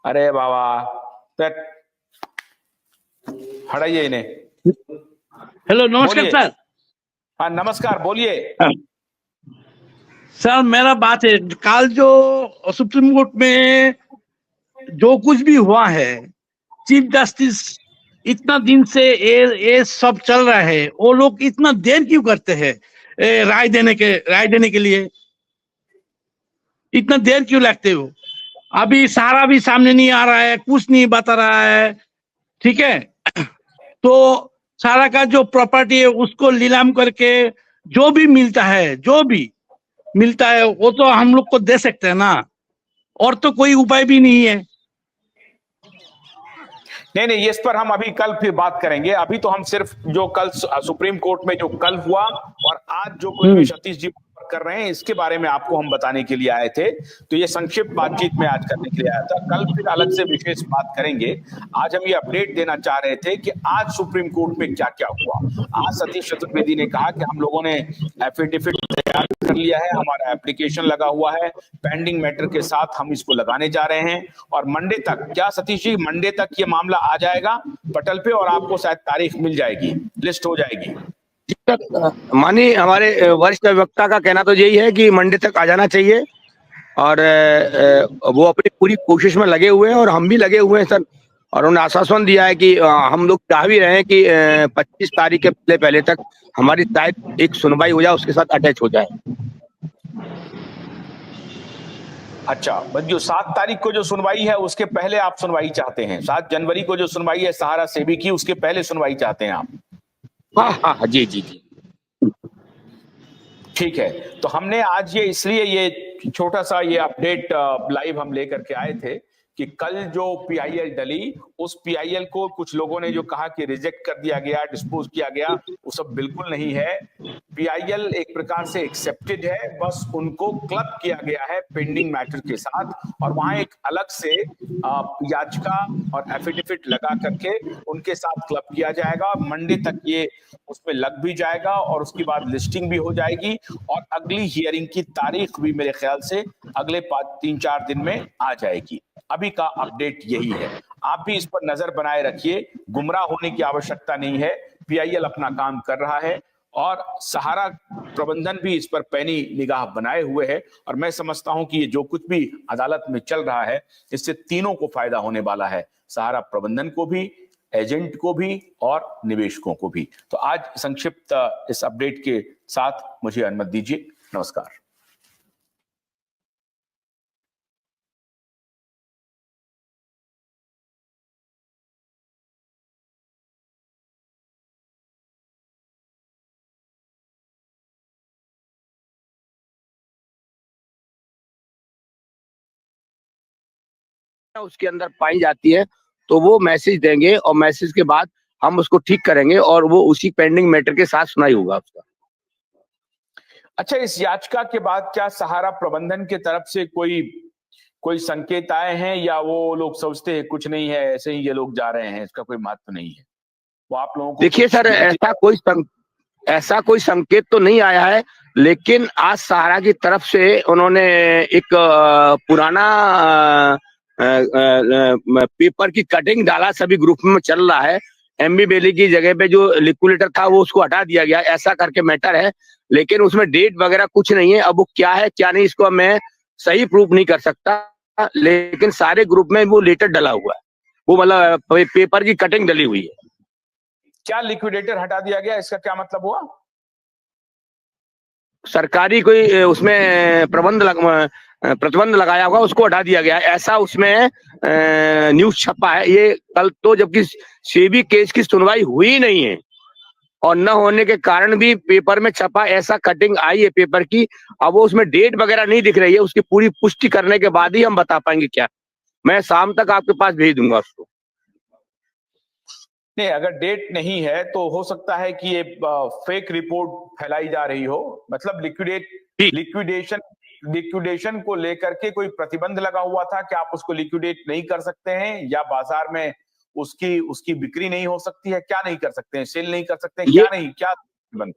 अरे बाबा, हटाइए इन्हें। हेलो, नमस्कार सर। हाँ नमस्कार, बोलिए। सर मेरा बात है, कल जो सुप्रीम कोर्ट में जो कुछ भी हुआ है, चीफ जस्टिस इतना दिन से ये सब चल रहा है, वो लोग इतना देर क्यों करते हैं राय देने के लिए? इतना देर क्यों लगते हो? अभी सारा भी सामने नहीं आ रहा है, कुछ नहीं बता रहा है, ठीक है? तो सारा का जो प्रॉपर्टी है उसको नीलाम करके जो भी मिलता है वो तो हम लोग को दे सकते हैं ना, और तो कोई उपाय भी नहीं है। नहीं, इस पर हम अभी कल फिर बात करेंगे। अभी तो हम सिर्फ जो कल सुप्रीम कोर्ट में जो कल हुआ और आज जो कुछ भी सतीश जी कर रहे हैं इसके बारे में आपको हम बताने के लिए आए थे। तो ये संक्षिप्त बातचीत में आज करने के लिए आया था। कल फिर अलग से विशेष बात करेंगे। आज हम ये अपडेट देना चाह रहे थे कि आज सुप्रीम कोर्ट में क्या क्या हुआ। आज सतीश चतुर्वेदी ने कहा कि हम लोगों ने एफिडेविट तैयार कर लिया है, हमारा एप्लीकेशन लगा हुआ है, पेंडिंग मैटर के साथ हम इसको लगाने जा रहे हैं और मंडे तक, क्या सतीश जी, मंडे तक ये मामला आ जाएगा पटल पे और आपको शायद तारीख मिल जाएगी, लिस्ट हो जाएगी। माननीय हमारे वरिष्ठ वक्ता का कहना तो यही है कि मंडे तक आ जाना चाहिए और वो अपनी पूरी कोशिश में लगे हुए हैं और हम भी लगे हुए हैं सर। और उन्होंने आश्वासन दिया है कि हम लोग चाह भी रहे हैं कि 25 तारीख के पहले तक हमारी शायद एक सुनवाई हो जाए, उसके साथ अटैच हो जाए। अच्छा, बस जो 7 तारीख को जो सुनवाई है उसके पहले आप सुनवाई चाहते हैं? 7 जनवरी को जो सुनवाई है सहारा सेबी की, उसके पहले सुनवाई चाहते हैं आप? हाँ, जी। ठीक है, तो हमने आज ये इसलिए ये छोटा सा ये अपडेट लाइव हम लेकर के आए थे कि कल जो पीआईएल डली, उस पीआईएल को कुछ लोगों ने जो कहा कि रिजेक्ट कर दिया गया, डिस्पोज किया गया, वो सब बिल्कुल नहीं है। पीआईएल एक प्रकार से एक्सेप्टेड है, बस उनको क्लब किया गया है पेंडिंग मैटर के साथ और वहां एक अलग से याचिका और एफिडेविट लगा करके उनके साथ क्लब किया जाएगा। मंडे तक ये उसमें लग भी जाएगा और उसके बाद लिस्टिंग भी हो जाएगी और अगली हियरिंग की तारीख भी मेरे ख्याल से अगले 3-4 दिन में आ जाएगी। अभी का अपडेट यही है। आप भी इस पर नजर बनाए रखिए, गुमराह होने की आवश्यकता नहीं है। पीआईएल अपना काम कर रहा है और सहारा प्रबंधन भी इस पर पैनी निगाह बनाए हुए है और मैं समझता हूं कि ये जो कुछ भी अदालत में चल रहा है इससे तीनों को फायदा होने वाला है, सहारा प्रबंधन को भी, एजेंट को भी और निवेशकों को भी। तो आज संक्षिप्त इस अपडेट के साथ मुझे अनुमति दीजिए। नमस्कार। उसके अंदर पाई जाती है तो वो मैसेज देंगे और मैसेज के बाद हम उसको ठीक करेंगे और वो उसी पेंडिंग मैटर के साथ सुनाई होगा उसका। अच्छा, इस याचिका के बाद क्या सहारा प्रबंधन की तरफ से कोई संकेत आए हैं या वो लोग सोचते हैं कुछ नहीं है, ऐसे ही ये लोग जा रहे हैं, इसका कोई महत्व नहीं है? वो आप लोगों को देखिए सर, ऐसा कोई संकेत तो नहीं आया है, लेकिन आज सहारा की तरफ से उन्होंने एक पुराना पेपर की कटिंग डाला, सभी ग्रुप में चल रहा है। एमबी बेली की जगह पे जो लिक्विडेटर था वो उसको हटा दिया गया, ऐसा करके मैटर है, लेकिन उसमें डेट वगैरह कुछ नहीं है। अब वो क्या है क्या नहीं इसको मैं सही प्रूफ नहीं कर सकता, लेकिन सारे ग्रुप में वो लेटर डला हुआ है, वो मतलब पेपर की कटिंग डली हुई है। क्या लिक्विडेटर हटा दिया गया, इसका क्या मतलब हुआ? सरकारी कोई उसमें प्रतिबंध लगाया होगा, उसको हटा दिया गया, ऐसा उसमें न्यूज छपा है। ये कल तो जबकि सेबी केस की सुनवाई हुई नहीं है और न होने के कारण भी पेपर में छपा, ऐसा कटिंग आई है पेपर की। अब वो उसमें डेट वगैरह नहीं दिख रही है, उसकी पूरी पुष्टि करने के बाद ही हम बता पाएंगे क्या। मैं शाम तक आपके पास भेज दूंगा उसको। नहीं, अगर डेट नहीं है तो हो सकता है कि ये फेक रिपोर्ट फैलाई जा रही हो, मतलब लिक्विडेशन को लेकर के कोई प्रतिबंध लगा हुआ था कि आप उसको लिक्विडेट नहीं कर सकते हैं या बाजार में उसकी बिक्री नहीं हो सकती है, क्या नहीं कर सकते हैं, सेल नहीं कर सकते हैं, क्या नहीं, क्या प्रतिबंध?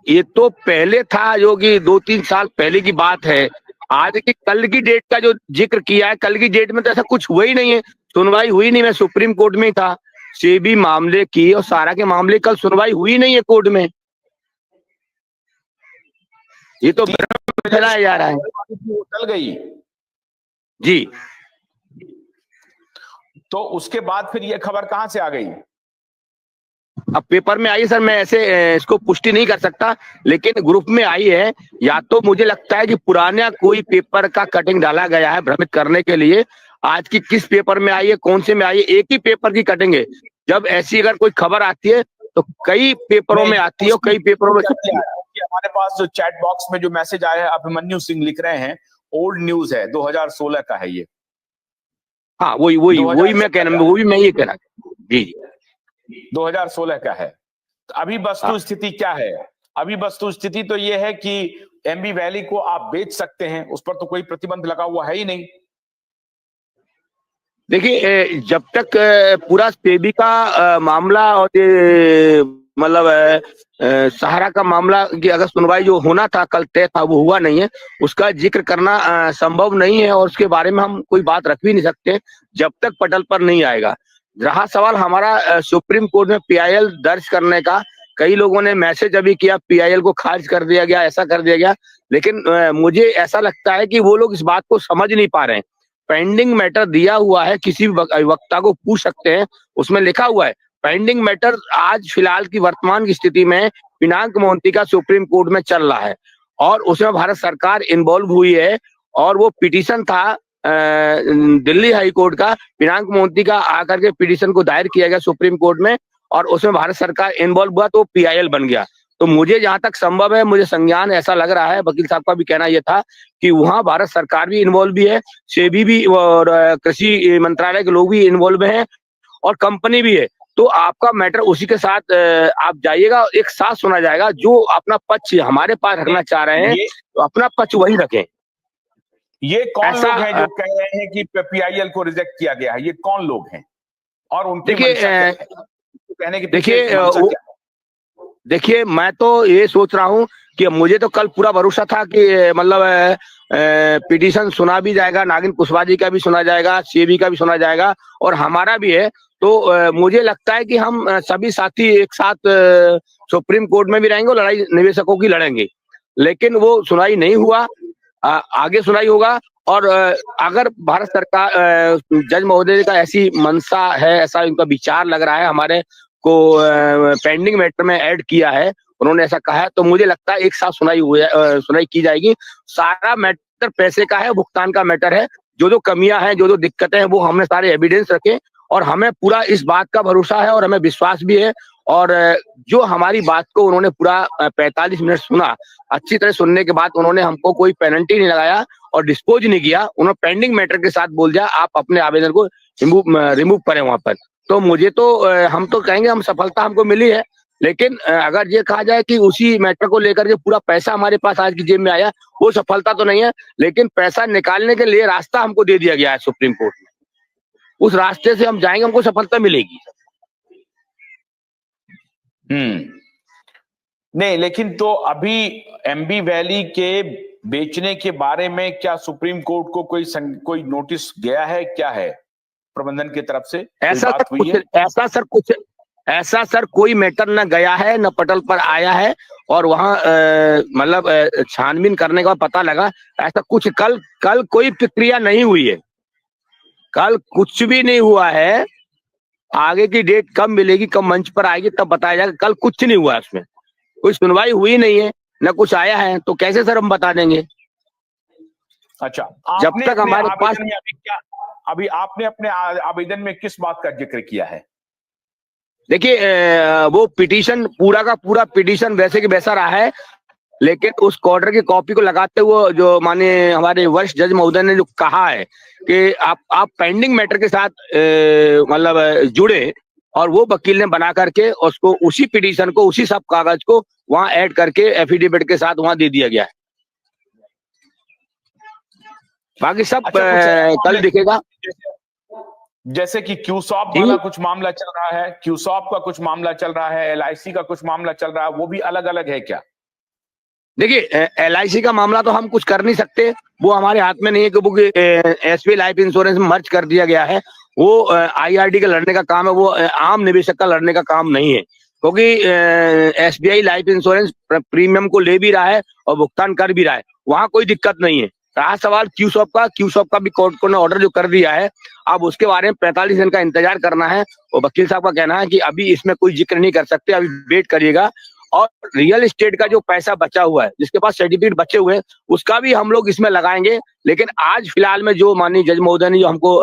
ये तो पहले था, जो कि 2-3 साल पहले की बात है आज की कल की डेट का जो जिक्र किया है, कल की डेट में तो ऐसा कुछ हुआ ही नहीं है, सुनवाई हुई नहीं। मैं सुप्रीम कोर्ट में ही था, सेबी मामले की और सारा के मामले कल सुनवाई हुई नहीं है कोर्ट में। ये तो भ्रम फैलाया जा रहा है। वो टल गई। जी, तो उसके बाद फिर ये खबर कहां से आ गई? अब पेपर में आई है सर, मैं ऐसे इसको पुष्टि नहीं कर सकता, लेकिन ग्रुप में आई है। या तो मुझे लगता है कि पुराना कोई पेपर का कटिंग डाला गया है भ्रमित करने के लिए। आज की किस पेपर में आई है, कौन से में आई है, एक ही पेपर की कटिंग है। जब ऐसी अगर कोई खबर आती है तो कई पेपरों में आती है और कई पेपरों में छपती है। हमारे पास जो चैट बॉक्स में जो मैसेज आया है, अभिमन्यु सिंह लिख रहे हैं, ओल्ड न्यूज है, 2016 का है ये। हाँ, वही मैं कहना, वही मैं ये कहना। जी, 2016 का है। तो अभी वस्तु स्थिति क्या है? अभी वस्तु स्थिति तो ये है कि एमबी वैली को आप बेच सकते हैं, उस पर तो कोई प्रतिबंध लगा हुआ है ही नहीं। देखिए, जब तक पूरा सेबी का मामला और मतलब सहारा का मामला की अगर सुनवाई जो होना था कल तय था वो हुआ नहीं है, उसका जिक्र करना संभव नहीं है और उसके बारे में हम कोई बात रख भी नहीं सकते जब तक पटल पर नहीं आएगा। रहा सवाल हमारा सुप्रीम कोर्ट में पीआईएल दर्ज करने का, कई लोगों ने मैसेज अभी किया पीआईएल को खारिज कर दिया गया, ऐसा कर दिया गया, लेकिन मुझे ऐसा लगता है कि वो लोग इस बात को समझ नहीं पा रहे हैं। पेंडिंग मैटर दिया हुआ है, किसी भी वक्ता को पूछ सकते हैं, उसमें लिखा हुआ है पेंडिंग मैटर आज फिलहाल की वर्तमान की स्थिति में पिनाक मोहंती का सुप्रीम कोर्ट में चल रहा है और उसमें भारत सरकार इन्वॉल्व हुई है और वो पिटीशन था दिल्ली हाई कोर्ट का, पिनाक मोहंती का आकर के पिटीशन को दायर किया गया सुप्रीम कोर्ट में और उसमें भारत सरकार इन्वॉल्व हुआ तो पीआईएल बन गया। तो मुझे जहां तक संभव है, मुझे संज्ञान ऐसा लग रहा है, वकील साहब का भी कहना यह था कि वहां भारत सरकार भी इन्वॉल्व भी है, सेबी भी और कृषि मंत्रालय के लोग भी इन्वॉल्व हैं और कंपनी भी है। तो आपका मैटर उसी के साथ आप जाइएगा, एक साथ सुना जाएगा। जो अपना पक्ष हमारे पास रखना चाह रहे हैं तो अपना पक्ष वही रखें। ये कौन लोग हैं जो कह रहे हैं कि पीआईएल को रिजेक्ट किया गया है? ये कौन लोग हैं और उनकी कहने की देखिए, मैं तो ये सोच रहा हूं कि मुझे तो कल पूरा भरोसा था कि मतलब पिटीशन सुना भी जाएगा, नागिन कुशवाहा जी का भी सुना जाएगा, सेबी का भी सुना जाएगा और हमारा भी है। तो मुझे लगता है कि हम सभी साथी एक साथ सुप्रीम कोर्ट में भी रहेंगे और लड़ाई निवेशकों की लड़ेंगे, लेकिन वो सुनाई नहीं हुआ। आगे सुनाई होगा और अगर भारत सरकार जज महोदय का ऐसी मंशा है, ऐसा उनका विचार लग रहा है, हमारे को पेंडिंग मैटर में ऐड किया है, उन्होंने ऐसा कहा है, तो मुझे लगता है एक साथ सुनाई की जाएगी। सारा मैटर पैसे का है, भुगतान का मैटर है। जो कमियां हैं, जो दिक्कतें हैं, वो हमने सारे एविडेंस रखे और हमें पूरा इस बात का भरोसा है और हमें विश्वास भी है। और जो हमारी बात को उन्होंने पूरा 45 मिनट सुना, अच्छी तरह सुनने के बाद उन्होंने हमको कोई पेनल्टी नहीं लगाया और डिस्पोज नहीं किया। उन्होंने पेंडिंग मैटर के साथ बोल दिया आप अपने आवेदन को रिमूव करें वहां पर। तो मुझे तो हम तो कहेंगे हम सफलता हमको मिली है, लेकिन अगर ये कहा जाए कि उसी मैटर को लेकर के पूरा पैसा हमारे पास आज की जेब में आया, वो सफलता तो नहीं है, लेकिन पैसा निकालने के लिए रास्ता हमको दे दिया गया है सुप्रीम कोर्ट में। उस रास्ते से हम जाएंगे, हमको सफलता मिलेगी। नहीं, लेकिन तो अभी एमबी वैली के बेचने के बारे में क्या सुप्रीम कोर्ट को कोई नोटिस गया है? क्या है प्रबंधन की तरफ से? ऐसा सर कोई मैटर न गया है, न पटल पर आया है और वहां मतलब छानबीन करने का पता लगा, ऐसा कुछ कल कोई प्रक्रिया नहीं हुई है, कल कुछ भी नहीं हुआ है। आगे की डेट कब मिलेगी, कब मंच पर आएगी तब बताया जाएगा। कल कुछ नहीं हुआ है, उसमें कोई सुनवाई हुई नहीं है, न कुछ आया है, तो कैसे सर हम बता देंगे? अच्छा, जब तक हमारे पास अभी आपने अपने आवेदन में किस बात का जिक्र किया है? देखिए, वो पिटीशन पूरा का पूरा पिटीशन वैसे की वैसा रहा है, लेकिन उस ऑर्डर की कॉपी को लगाते हुए जो माने हमारे वरिष्ठ जज महोदय ने जो कहा है कि आप पेंडिंग मैटर के साथ मतलब जुड़े और वो वकील ने बना करके उसको उसी पिटीशन को, उसी सब कागज को वहां ऐड करके एफिडेविट के साथ वहां दे दिया गया है। बाकी सब कल दिखेगा। जैसे कि क्यूसॉप वाला कुछ मामला चल रहा है, क्यूसॉप का कुछ मामला चल रहा है, एलआईसी का कुछ मामला चल रहा है, वो भी अलग अलग है क्या? देखिए LIC का मामला तो हम कुछ कर नहीं सकते, वो हमारे हाथ में नहीं है, क्योंकि SBI लाइफ इंश्योरेंस में मर्ज कर दिया गया है। वो IRD का लड़ने का काम है, वो आम निवेशक का लड़ने का काम नहीं है, क्योंकि SBI लाइफ इंश्योरेंस प्रीमियम को ले भी रहा है और भुगतान कर भी रहा है, वहां कोई दिक्कत नहीं है। रहा सवाल क्यूसॉप का भी कोर्ट ने ऑर्डर जो कर दिया है, अब उसके बारे में 45 दिन का इंतजार करना है। और वकील साहब का कहना है कि अभी इसमें कोई जिक्र नहीं कर सकते, अभी वेट करिएगा। और रियल एस्टेट का जो पैसा बचा हुआ है, जिसके पास सर्टिफिकेट बचे हुए हैं, उसका भी हम लोग इसमें लगाएंगे। लेकिन आज फिलहाल में जो माननीय जज महोदय ने जो हमको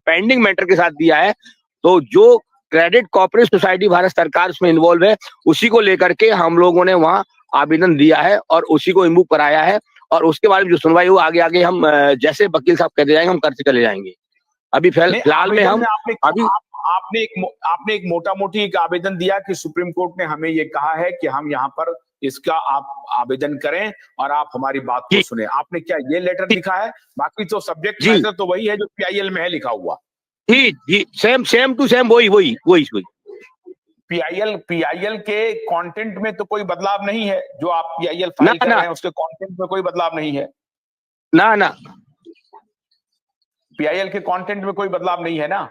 पेंडिंग मैटर के साथ दिया है, तो जो क्रेडिट कोऑपरेटिव सोसाइटी भारत सरकार उसमें इन्वॉल्व है, उसी को लेकर के हम लोगों ने वहां आवेदन दिया है और उसी को इमूव कराया है। और उसके बारे में जो सुनवाई हो आगे आगे हम जैसे वकील साहब कहते जाएंगे हम करते चले जाएंगे। अभी फिलहाल में हम आपने एक मोटा मोटी एक आवेदन दिया कि सुप्रीम कोर्ट ने हमें ये कहा है कि हम यहाँ पर इसका आप आवेदन करें और आप हमारी बात को सुने। आपने क्या ये लेटर लिखा है? बाकी तो सब्जेक्ट मैटर तो वही है जो PIL में है लिखा हुआ। जी सेम टू सेम वही। PIL के कंटेंट में तो कोई बदलाव नहीं है, जो आप PIL फाइल कर रहे हैं उसके कंटेंट में कोई बदलाव नहीं है ना। PIL के कंटेंट में कोई बदलाव नहीं है ना।